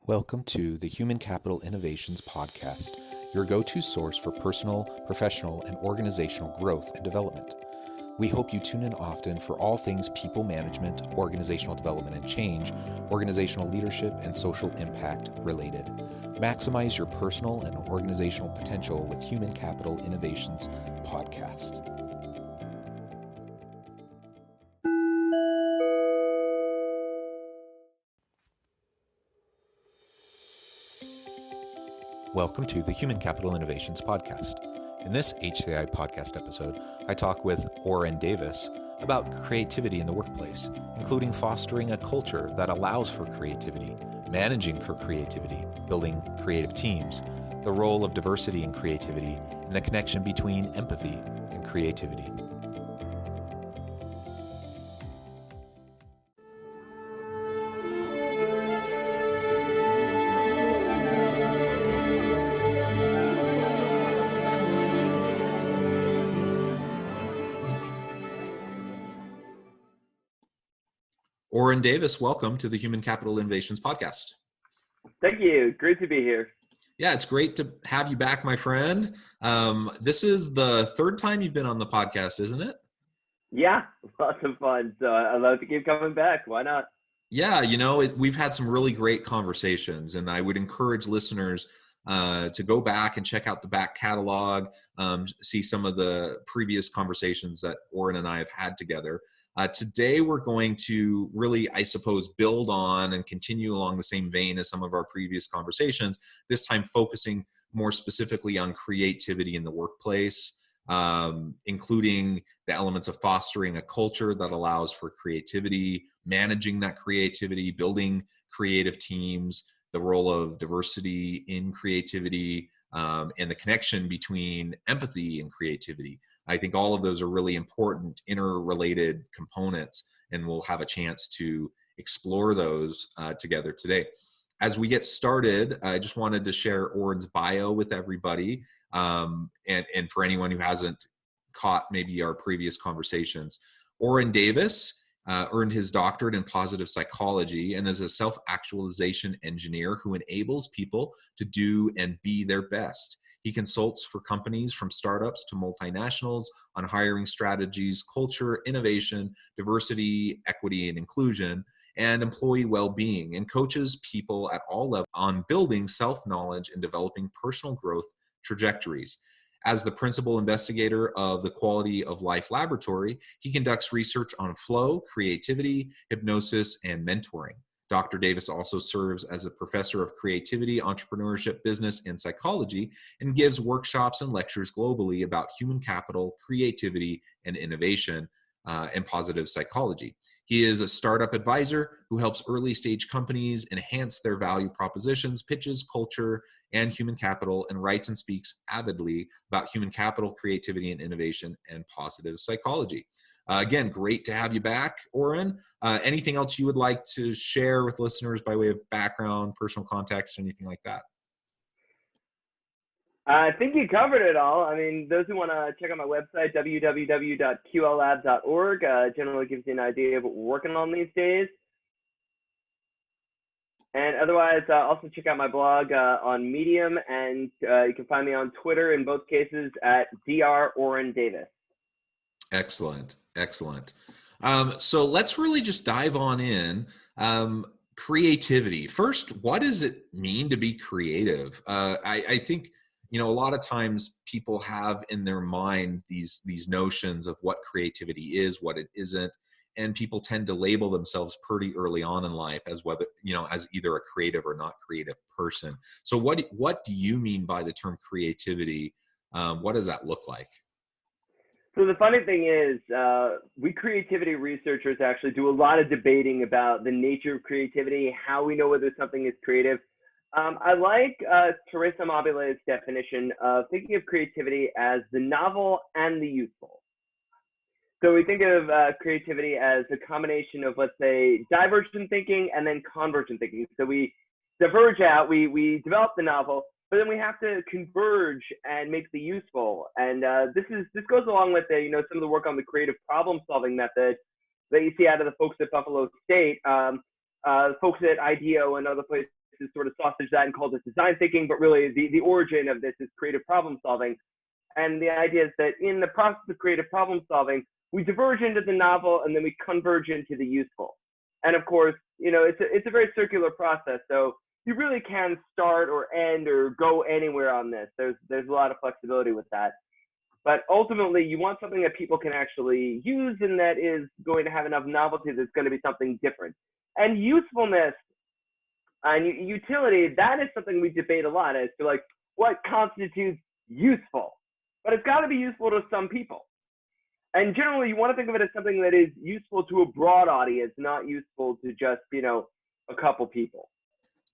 Welcome to the Human Capital Innovations Podcast, your go-to source for personal, professional, and organizational growth and development. We hope you tune in often for all things people management, organizational development and change, organizational leadership, and social impact related. Maximize your personal and organizational potential with Human Capital Innovations Podcast. Welcome to the Human Capital Innovations Podcast. In this HCI podcast episode, I talk with Orin Davis about creativity in the workplace, including fostering a culture that allows for creativity, managing for creativity, building creative teams, the role of diversity in creativity, and the connection between empathy and creativity. Orin Davis, welcome to the Human Capital Innovations Podcast. Thank you. Great to be here. Yeah, it's great to have you back, my friend. This is the third time you've been on the podcast, isn't it? Yeah, lots of fun. So I'd love to keep coming back. Why not? Yeah, we've had some really great conversations, and I would encourage listeners to go back and check out the back catalog, see some of the previous conversations that Orin and I have had together. Today, we're going to really, I suppose, build on and continue along the same vein as some of our previous conversations, this time focusing more specifically on creativity in the workplace, including the elements of fostering a culture that allows for creativity, managing that creativity, building creative teams, the role of diversity in creativity, and the connection between empathy and creativity. I think all of those are really important interrelated components, and we'll have a chance to explore those together today. As we get started, I just wanted to share Orin's bio with everybody, and for anyone who hasn't caught maybe our previous conversations. Orin Davis earned his doctorate in positive psychology and is a self-actualization engineer who enables people to do and be their best. He consults for companies from startups to multinationals on hiring strategies, culture, innovation, diversity, equity, and inclusion, and employee well-being, and coaches people at all levels on building self-knowledge and developing personal growth trajectories. As the principal investigator of the Quality of Life Laboratory, he conducts research on flow, creativity, hypnosis, and mentoring. Dr. Davis also serves as a professor of creativity, entrepreneurship, business, and psychology, and gives workshops and lectures globally about human capital, creativity, and innovation, and positive psychology. He is a startup advisor who helps early stage companies enhance their value propositions, pitches, culture, and human capital, and writes and speaks avidly about human capital, creativity, and innovation, and positive psychology. Again, great to have you back, Orin. Anything else you would like to share with listeners by way of background, personal context, anything like that? I think you covered it all. I mean, those who want to check out my website, www.qllab.org, generally gives you an idea of what we're working on these days. And otherwise, also check out my blog on Medium, and you can find me on Twitter in both cases at Dr. Orin Davis. Excellent. So let's really just dive on in. Creativity. First, what does it mean to be creative? I think, a lot of times people have in their mind these notions of what creativity is, what it isn't, and people tend to label themselves pretty early on in life as whether, as either a creative or not creative person. So what do you mean by the term creativity? What does that look like? So the funny thing is, we creativity researchers actually do a lot of debating about the nature of creativity, how we know whether something is creative. I like Teresa Amabile's definition of thinking of creativity as the novel and the useful. So we think of creativity as a combination of, let's say, divergent thinking and then convergent thinking. So we diverge out, we develop the novel, but then we have to converge and make the useful. And this goes along with some of the work on the creative problem solving method that you see out of the folks at Buffalo State, folks at IDEO and other places has sort of sausaged that and called it design thinking, but really the origin of this is creative problem solving. And the idea is that in the process of creative problem solving, we diverge into the novel and then we converge into the useful. And of course, it's a very circular process. So you really can start or end or go anywhere on this. There's a lot of flexibility with that. But ultimately, you want something that people can actually use and that is going to have enough novelty that's going to be something different. And usefulness and utility, that is something we debate a lot as to like what constitutes useful. But it's got to be useful to some people. And generally, you want to think of it as something that is useful to a broad audience, not useful to just, a couple people.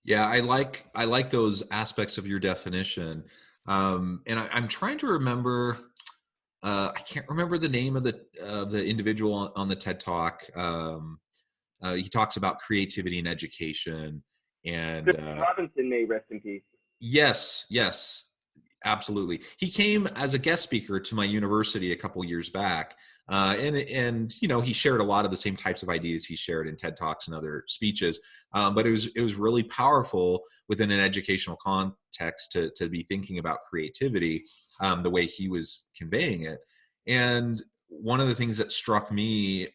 Yeah, I like those aspects of your definition. And I'm trying to remember. I can't remember the name of the individual on the TED Talk. He talks about creativity in education, and Robinson, may rest in peace. Yes, absolutely. He came as a guest speaker to my university a couple years back, and he shared a lot of the same types of ideas he shared in TED Talks and other speeches. But it was really powerful within an educational context to be thinking about creativity the way he was conveying it. And one of the things that struck me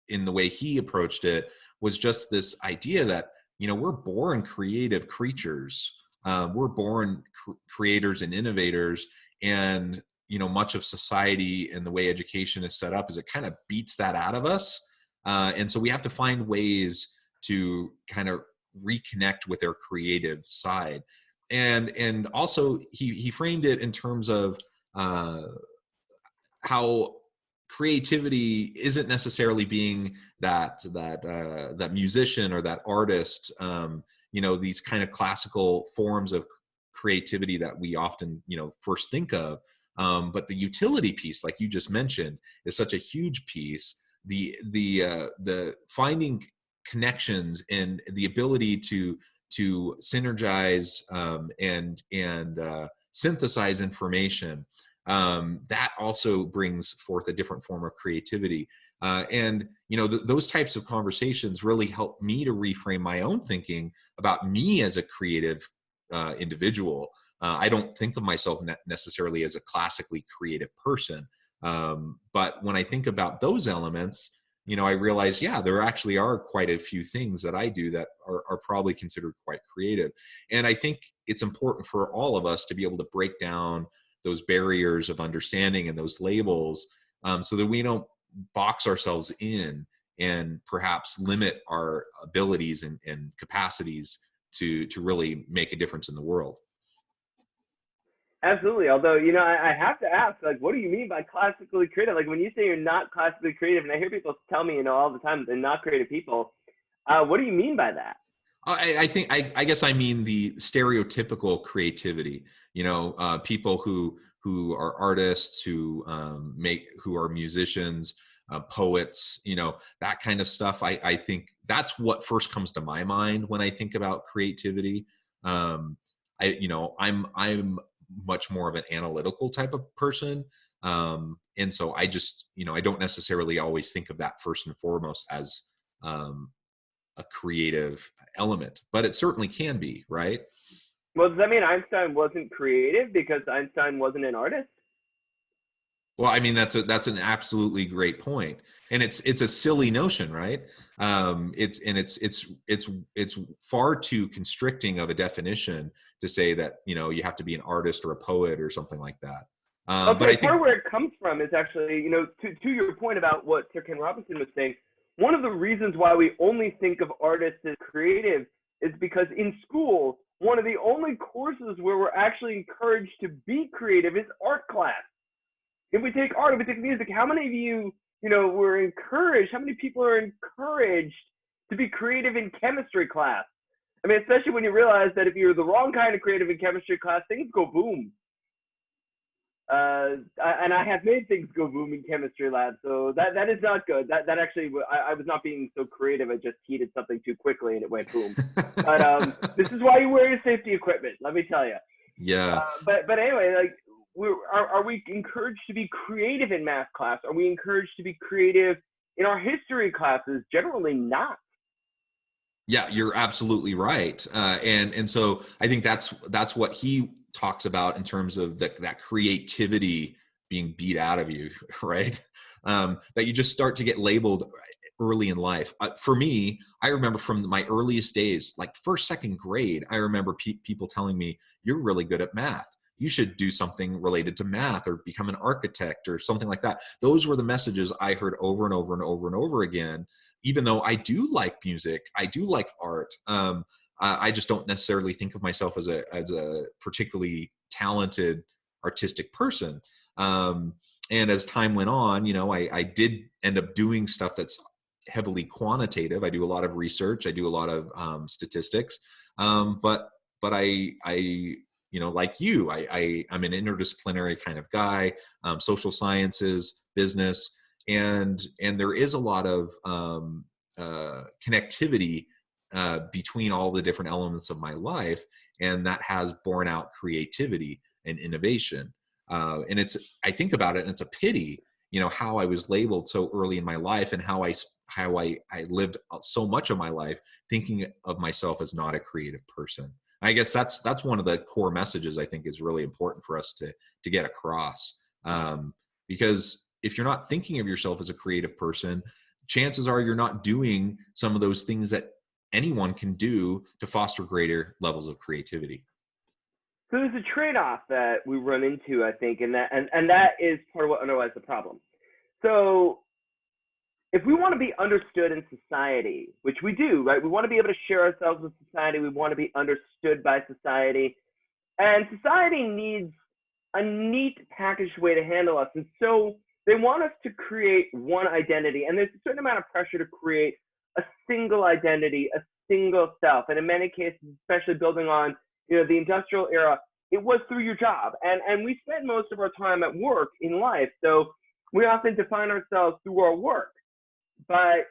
in the way he approached it was just this idea that we're born creative creatures. We're born creators and innovators, and much of society and the way education is set up is it kind of beats that out of us, and so we have to find ways to kind of reconnect with our creative side. And also he framed it in terms of how creativity isn't necessarily being that musician or that artist, these kind of classical forms of creativity that we often first think of, but the utility piece, like you just mentioned, is such a huge piece. The finding connections and the ability to synergize and synthesize information, that also brings forth a different form of creativity. And those types of conversations really help me to reframe my own thinking about me as a creative individual. I don't think of myself necessarily as a classically creative person, but when I think about those elements, I realize, yeah, there actually are quite a few things that I do that are probably considered quite creative. And I think it's important for all of us to be able to break down those barriers of understanding and those labels, so that we don't box ourselves in and perhaps limit our abilities and capacities to really make a difference in the world. Absolutely. Although, I have to ask, like, what do you mean by classically creative? Like, when you say you're not classically creative, and I hear people tell me, all the time they're not creative people, what do you mean by that? I think I guess I mean the stereotypical creativity. People who are artists, who are musicians, poets. That kind of stuff. I think that's what first comes to my mind when I think about creativity. I'm much more of an analytical type of person, and so I just I don't necessarily always think of that first and foremost as a creative element, but it certainly can be, right? Well, does that mean Einstein wasn't creative because Einstein wasn't an artist? Well, I mean, that's an absolutely great point, and it's a silly notion, right? It's far too constricting of a definition to say that you have to be an artist or a poet or something like that. Okay, But I think part of where it comes from is actually, to your point about what Sir Ken Robinson was saying, one of the reasons why we only think of artists as creative is because in school, one of the only courses where we're actually encouraged to be creative is art class. If we take art, if we take music, how many of you, were encouraged, how many people are encouraged to be creative in chemistry class? I mean, especially when you realize that if you're the wrong kind of creative in chemistry class, things go boom. And I have made things go boom in chemistry lab, so that is not good. That actually, I was not being so creative. I just heated something too quickly and it went boom. But this is why you wear your safety equipment. Let me tell you. Yeah. But anyway, like, are we encouraged to be creative in math class? Are we encouraged to be creative in our history classes? Generally not. Yeah, you're absolutely right. And so I think that's what he talks about in terms of that creativity being beat out of you, right? That you just start to get labeled early in life. For me, I remember from my earliest days, like first, second grade, I remember people telling me, "You're really good at math. You should do something related to math or become an architect or something like that." Those were the messages I heard over and over and over and over again, even though I do like music, I do like art. I just don't necessarily think of myself as a particularly talented artistic person. And as time went on, I did end up doing stuff that's heavily quantitative. I do a lot of research. I do a lot of statistics. But like you, I'm an interdisciplinary kind of guy. Social sciences, business, and there is a lot of connectivity between all the different elements of my life, and that has borne out creativity and innovation. And I think about it, and it's a pity, how I was labeled so early in my life, and how I lived so much of my life thinking of myself as not a creative person. I guess that's one of the core messages I think is really important for us to get across. Because if you're not thinking of yourself as a creative person, chances are you're not doing some of those things that anyone can do to foster greater levels of creativity. So there's a trade-off that we run into, I think, and that is part of what underlies the problem. So if we want to be understood in society, which we do, right? We want to be able to share ourselves with society. We want to be understood by society. And society needs a neat packaged way to handle us. And so they want us to create one identity. And there's a certain amount of pressure to create a single identity, a single self. And in many cases, especially building on the industrial era, it was through your job. And we spend most of our time at work in life. So we often define ourselves through our work. But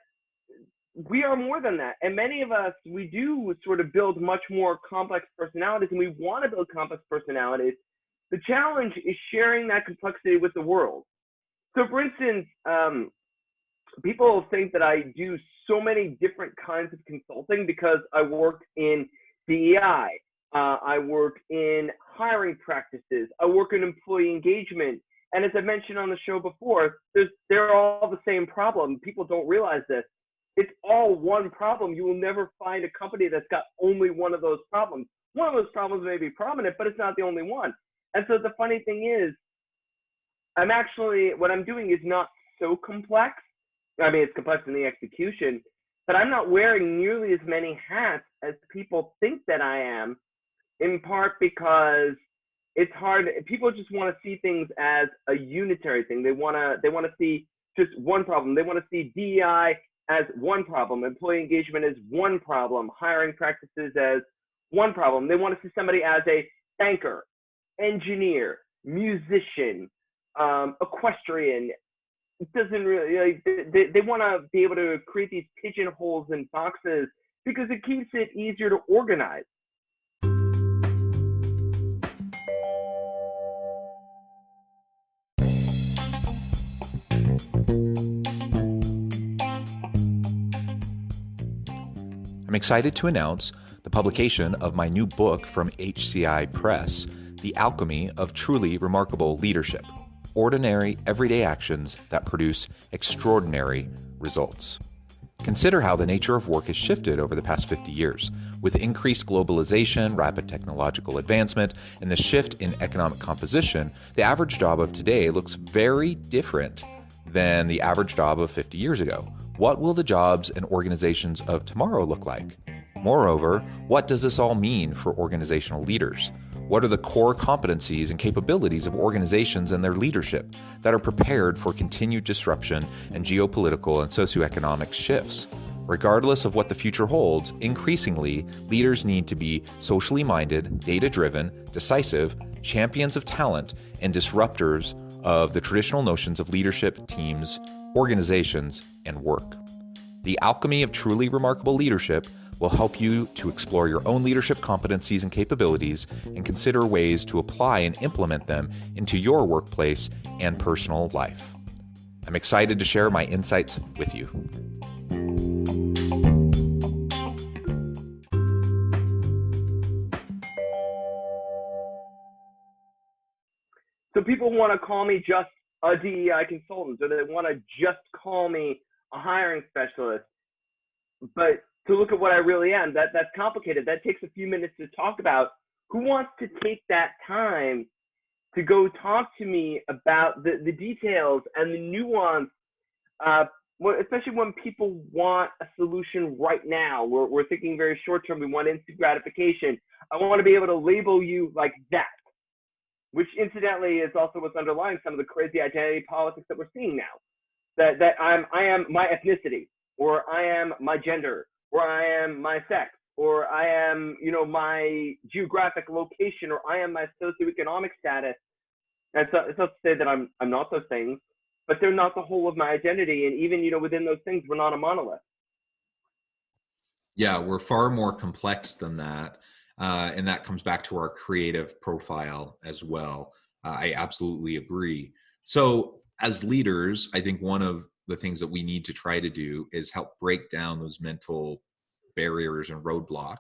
we are more than that. And many of us, we do sort of build much more complex personalities, and we want to build complex personalities. The challenge is sharing that complexity with the world. So for instance, people think that I do so many different kinds of consulting because I work in DEI. I work in hiring practices. I work in employee engagement. And as I mentioned on the show before, they're all the same problem. People don't realize this. It's all one problem. You will never find a company that's got only one of those problems. One of those problems may be prominent, but it's not the only one. And so the funny thing is, what I'm doing is not so complex. I mean, it's complex in the execution, but I'm not wearing nearly as many hats as people think that I am, in part because it's hard. People just want to see things as a unitary thing. They want to see just one problem. They want to see DEI as one problem, employee engagement as one problem, hiring practices as one problem. They want to see somebody as a banker, engineer, musician, equestrian. It doesn't really, they want to be able to create these pigeonholes and boxes because it keeps it easier to organize. I'm excited to announce the publication of my new book from HCI Press, The Alchemy of Truly Remarkable Leadership: Ordinary, Everyday Actions that Produce Extraordinary Results. Consider how the nature of work has shifted over the past 50 years. With increased globalization, rapid technological advancement, and the shift in economic composition, the average job of today looks very different than the average job of 50 years ago. What will the jobs and organizations of tomorrow look like? Moreover, what does this all mean for organizational leaders? What are the core competencies and capabilities of organizations and their leadership that are prepared for continued disruption and geopolitical and socioeconomic shifts? Regardless of what the future holds, increasingly, leaders need to be socially minded, data-driven, decisive, champions of talent, and disruptors of the traditional notions of leadership, teams, organizations, and work. The Alchemy of Truly Remarkable Leadership will help you to explore your own leadership competencies and capabilities and consider ways to apply and implement them into your workplace and personal life. I'm excited to share my insights with you. So people want to call me just a DEI consultant, or they want to just call me a hiring specialist. But to look at what I really am, that's complicated. That takes a few minutes to talk about. Who wants to take that time to go talk to me about the details and the nuance, especially when people want a solution right now. We're thinking very short term. We want instant gratification. I want to be able to label you like that, which incidentally is also what's underlying some of the crazy identity politics that we're seeing now. That I am my ethnicity, or I am my gender, or I am my sex, or I am, my geographic location, or I am my socioeconomic status. And so it's not to say that I'm not those things, but they're not the whole of my identity. And even, within those things, we're not a monolith. Yeah, we're far more complex than that. And that comes back to our creative profile as well. I absolutely agree. So as leaders, I think one of the things that we need to try to do is help break down those mental barriers and roadblocks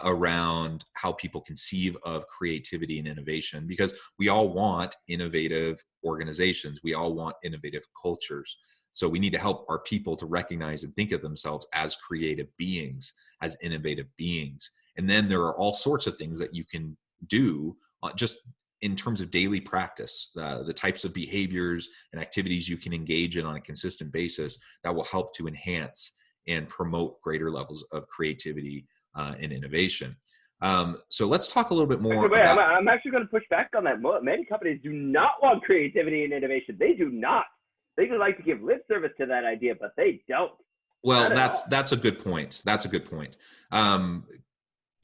around how people conceive of creativity and innovation, because we all want innovative organizations. We all want innovative cultures. So we need to help our people to recognize and think of themselves as creative beings, as innovative beings. And then there are all sorts of things that you can do just in terms of daily practice, the types of behaviors and activities you can engage in on a consistent basis that will help to enhance and promote greater levels of creativity and innovation. So let's talk a little bit more about... I'm actually going to push back on that. Many companies do not want creativity and innovation. They do not. They would like to give lip service to that idea, but they don't. Well, that's a good point. That's a good point.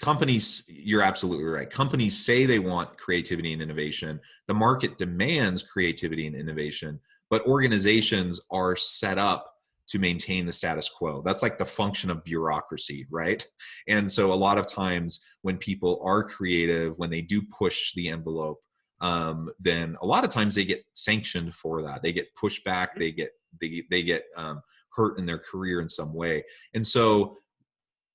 Companies, you're absolutely right. Companies say they want creativity and innovation. The market demands creativity and innovation, but organizations are set up to maintain the status quo. That's like the function of bureaucracy, right? And so a lot of times when people are creative, when they do push the envelope, then a lot of times they get sanctioned for that. They get pushed back. They get hurt in their career in some way. And so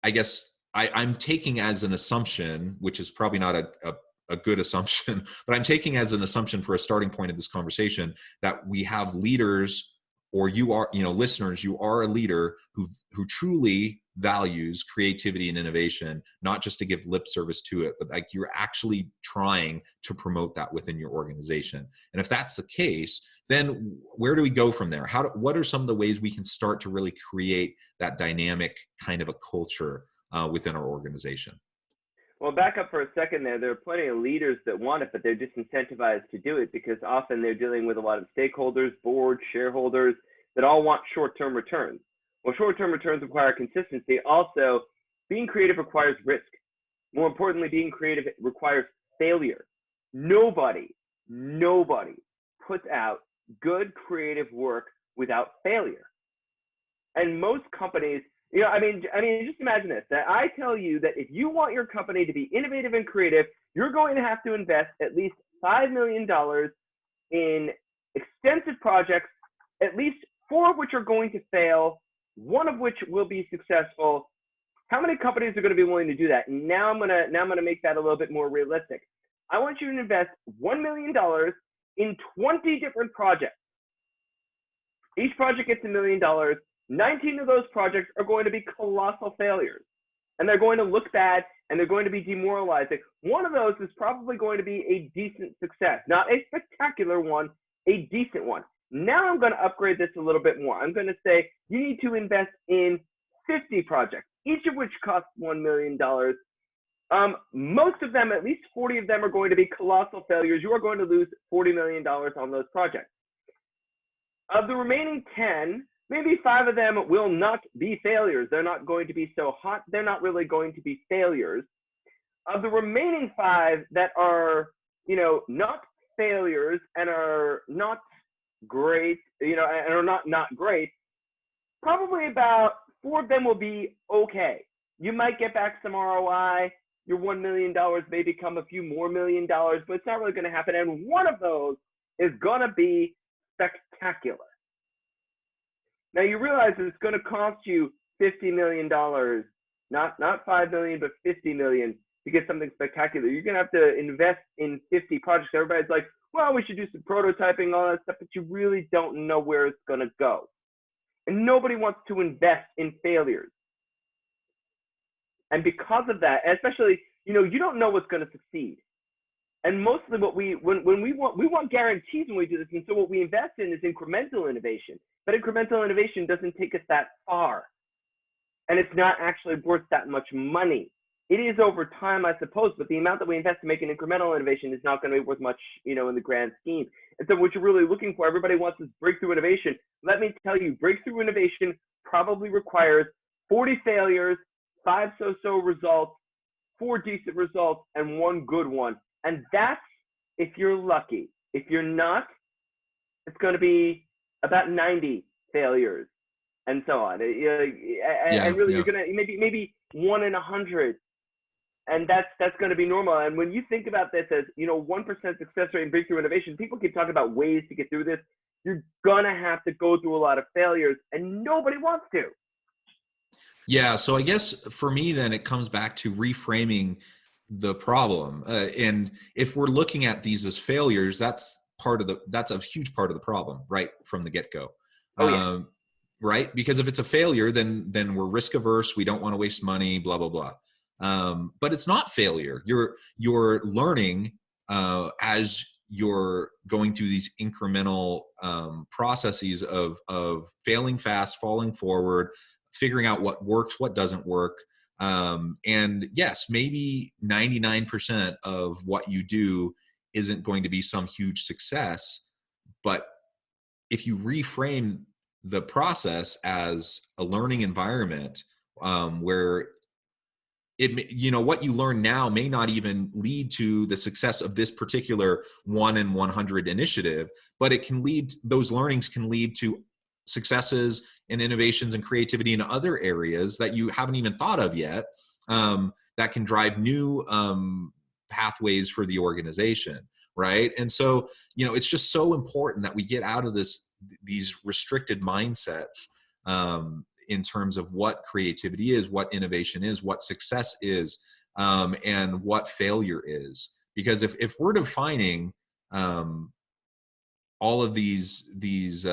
I guess I'm taking as an assumption, which is probably not a good assumption, but I'm taking as an assumption for a starting point of this conversation that we have leaders, or you are, listeners, you are a leader who truly values creativity and innovation, not just to give lip service to it, but like you're actually trying to promote that within your organization. And if that's the case, then where do we go from there? What are some of the ways we can start to really create that dynamic kind of a culture within our organization? Well, back up for a second there. There are plenty of leaders that want it, but they're disincentivized to do it because often they're dealing with a lot of stakeholders, boards, shareholders that all want short-term returns. Well, short-term returns require consistency. Also, being creative requires risk. More importantly, being creative requires failure. Nobody puts out good creative work without failure. And most companies, just imagine this, that I tell you that if you want your company to be innovative and creative, you're going to have to invest at least $5 million in extensive projects, at least 4 of which are going to fail, 1 of which will be successful. How many companies are going to be willing to do that? And now I'm gonna make that a little bit more realistic. I want you to invest $1 million in 20 different projects. Each project gets $1 million. 19 of those projects are going to be colossal failures, and they're going to look bad, and they're going to be demoralizing. One of those is probably going to be a decent success, not a spectacular one, a decent one. Now I'm going to upgrade this a little bit more. I'm going to say you need to invest in 50 projects, each of which costs $1 million. Most of them, at least 40 of them, are going to be colossal failures. You are going to lose $40 million on those projects. Of the remaining 10, maybe 5 of them will not be failures. They're not going to be so hot. They're not really going to be failures. Of the remaining 5 that are, not failures and are not great, and are not great, probably about 4 of them will be okay. You might get back some ROI. Your $1 million may become a few more $1 million, but it's not really going to happen. And one of those is going to be spectacular. Now you realize it's going to cost you $50 million, not $5 million, but $50 million. to get something spectacular. You're going to have to invest in 50 projects. Everybody's like, well, we should do some prototyping, all that stuff, but you really don't know where it's going to go. And nobody wants to invest in failures. And because of that, especially, you don't know what's going to succeed. And mostly what we want guarantees when we do this. And so what we invest in is incremental innovation. But incremental innovation doesn't take us that far. And it's not actually worth that much money. It is over time, I suppose, but the amount that we invest to make an incremental innovation is not going to be worth much, in the grand scheme. And so what you're really looking for, everybody wants this breakthrough innovation. Let me tell you, breakthrough innovation probably requires 40 failures, 5 so-so results, 4 decent results, and 1 good one. And that's if you're lucky. If you're not, it's going to be about 90 failures and so on. And really, you're going to maybe 1 in 100. And that's going to be normal. And when you think about this as, 1% success rate in breakthrough innovation, people keep talking about ways to get through this. You're going to have to go through a lot of failures, and nobody wants to. Yeah. So I guess for me, then it comes back to reframing the problem. And if we're looking at these as failures, that's a huge part of the problem, right from the get-go. Oh, yeah. Right? Because if it's a failure, then we're risk averse. We don't want to waste money, blah, blah, blah. But it's not failure. You're learning as you're going through these incremental processes of failing fast, falling forward, figuring out what works, what doesn't work. And yes, maybe 99% of what you do isn't going to be some huge success. But if you reframe the process as a learning environment, where what you learn now may not even lead to the success of this particular 1 in 100 initiative, but those learnings can lead to successes and innovations and creativity in other areas that you haven't even thought of yet, that can drive new pathways for the organization, right? And so, it's just so important that we get out of these restricted mindsets in terms of what creativity is, what innovation is, what success is, and what failure is. Because if we're defining all of these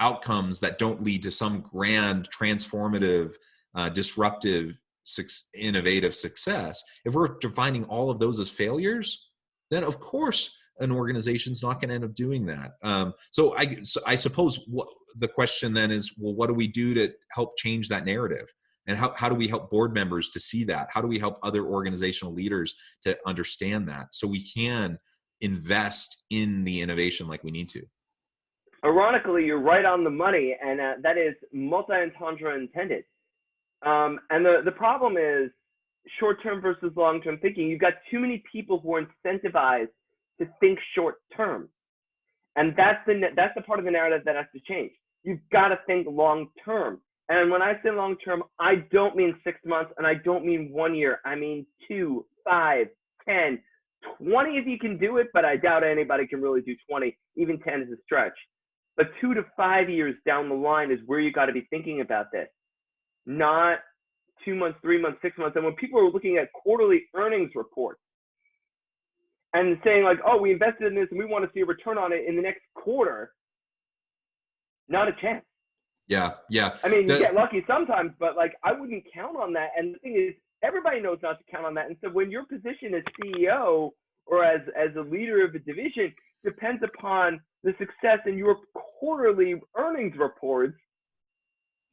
outcomes that don't lead to some grand, transformative, disruptive, innovative success, if we're defining all of those as failures, then of course an organization's not going to end up doing that. So I suppose the question then is, well, what do we do to help change that narrative? And how do we help board members to see that? How do we help other organizational leaders to understand that so we can invest in the innovation like we need to? Ironically, you're right on the money, and that is multi-entendre intended. And the problem is short-term versus long-term thinking. You've got too many people who are incentivized to think short-term. And that's the part of the narrative that has to change. You've got to think long-term. And when I say long-term, I don't mean 6 months, and I don't mean 1 year. I mean 2, 5, 10, 20 if you can do it, but I doubt anybody can really do 20. Even 10 is a stretch. But 2 to 5 years down the line is where you got to be thinking about this, not 2 months, 3 months, 6 months. And when people are looking at quarterly earnings reports and saying like, oh, we invested in this and we want to see a return on it in the next quarter, not a chance. Yeah. I mean, you get lucky sometimes, but like I wouldn't count on that. And the thing is, everybody knows not to count on that. And so when your position as CEO or as a leader of a division depends upon the success in your quarterly earnings reports,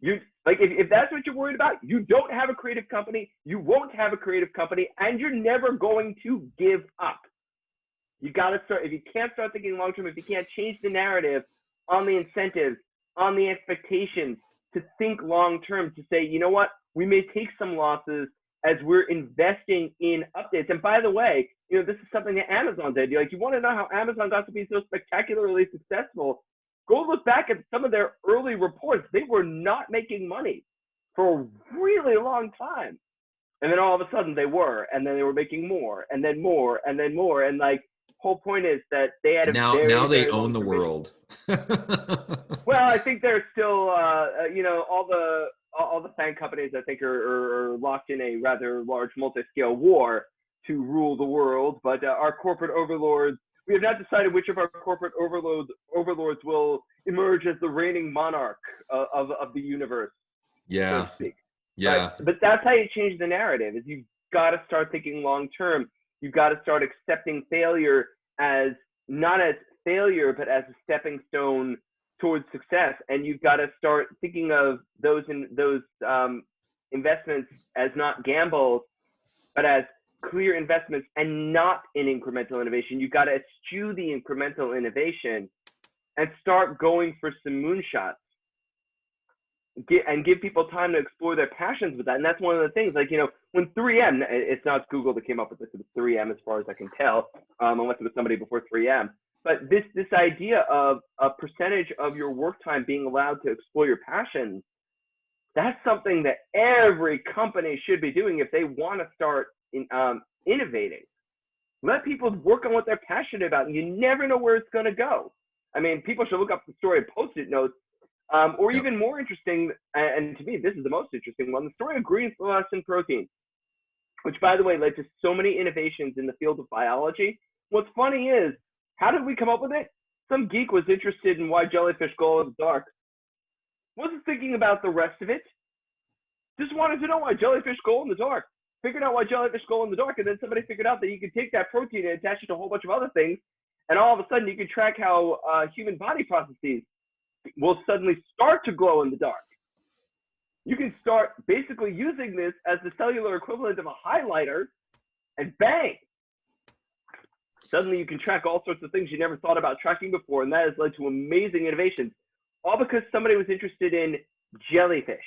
you like if that's what you're worried about, you don't have a creative company, you won't have a creative company, and you're never going to give up. You got to start. If you can't start thinking long term, if you can't change the narrative on the incentives, on the expectations, to think long term, to say, you know what, we may take some losses as we're investing in updates. And by the way, this is something that Amazon did. You want to know how Amazon got to be so spectacularly successful? Go look back at some of their early reports. They were not making money for a really long time. And then all of a sudden they were, and then they were making more, and then more, and then more. And like, whole point is that they had now they own the world. Well, I think there's still, all the all the FANG companies, I think, are locked in a rather large multi-scale war to rule the world. But our corporate overlords, we have not decided which of our corporate overlords will emerge as the reigning monarch of the universe, so to speak. Yeah. But that's how you change the narrative, is you've got to start thinking long term. You've got to start accepting failure as not as failure, but as a stepping stone towards success. And you've got to start thinking of those investments as not gambles, but as clear investments and not in incremental innovation. You've got to eschew the incremental innovation and start going for some moonshots. And give people time to explore their passions with that. And that's one of the things, like, when 3M, it's not Google that came up with this, it was 3M as far as I can tell, unless it was somebody before 3M. But this idea of a percentage of your work time being allowed to explore your passions, that's something that every company should be doing if they want to start innovating. Let people work on what they're passionate about, and you never know where it's going to go. I mean, people should look up the story of Post-it notes. Or even more interesting, and to me, this is the most interesting one, the story of green fluorescent protein, which, by the way, led to so many innovations in the field of biology. What's funny is, how did we come up with it? Some geek was interested in why jellyfish glow in the dark. Wasn't thinking about the rest of it. Just wanted to know why jellyfish glow in the dark. Figured out why jellyfish glow in the dark, and then somebody figured out that you could take that protein and attach it to a whole bunch of other things, and all of a sudden you can track how human body processes will suddenly start to glow in the dark. You can start basically using this as the cellular equivalent of a highlighter, and bang! Suddenly you can track all sorts of things you never thought about tracking before, and that has led to amazing innovations, all because somebody was interested in jellyfish.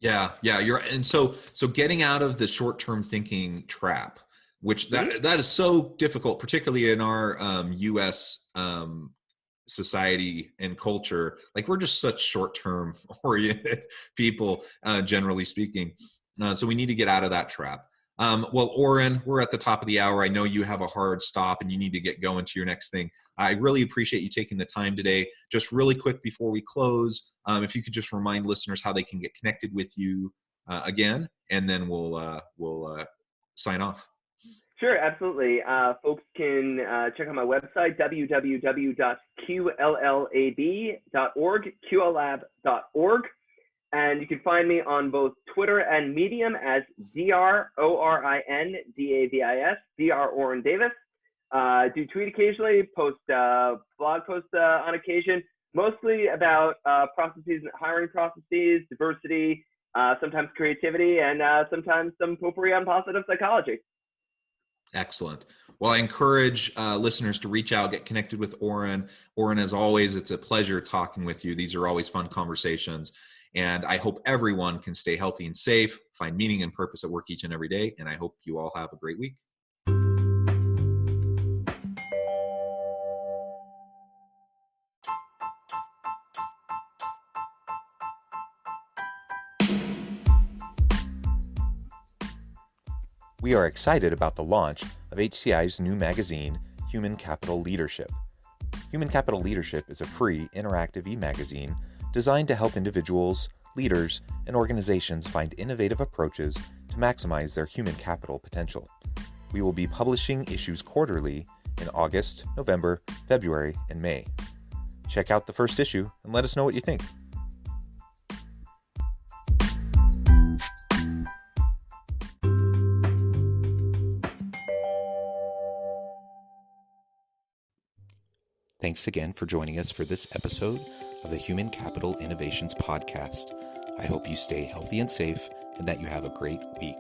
Yeah. And so getting out of the short-term thinking trap, which that is so difficult, particularly in our U.S. Society and culture. Like, we're just such short-term oriented people, generally speaking. So we need to get out of that trap. Well, Orin, we're at the top of the hour. I know you have a hard stop and you need to get going to your next thing. I really appreciate you taking the time today. Just really quick before we close, if you could just remind listeners how they can get connected with you again, and then we'll sign off. Sure, absolutely. Folks can check out my website, www.qllab.org, qllab.org. And you can find me on both Twitter and Medium as DRORINDAVIS, Dr. Orin Davis. Do tweet occasionally, post blog posts on occasion, mostly about processes, hiring processes, diversity, sometimes creativity, and sometimes some potpourri on positive psychology. Excellent. Well, I encourage listeners to reach out, get connected with Orin. Orin, as always, it's a pleasure talking with you. These are always fun conversations. And I hope everyone can stay healthy and safe, find meaning and purpose at work each and every day. And I hope you all have a great week. We are excited about the launch of HCI's new magazine, Human Capital Leadership. Human Capital Leadership is a free, interactive e-magazine designed to help individuals, leaders, and organizations find innovative approaches to maximize their human capital potential. We will be publishing issues quarterly in August, November, February, and May. Check out the first issue and let us know what you think. Thanks again for joining us for this episode of the Human Capital Innovations Podcast. I hope you stay healthy and safe and that you have a great week.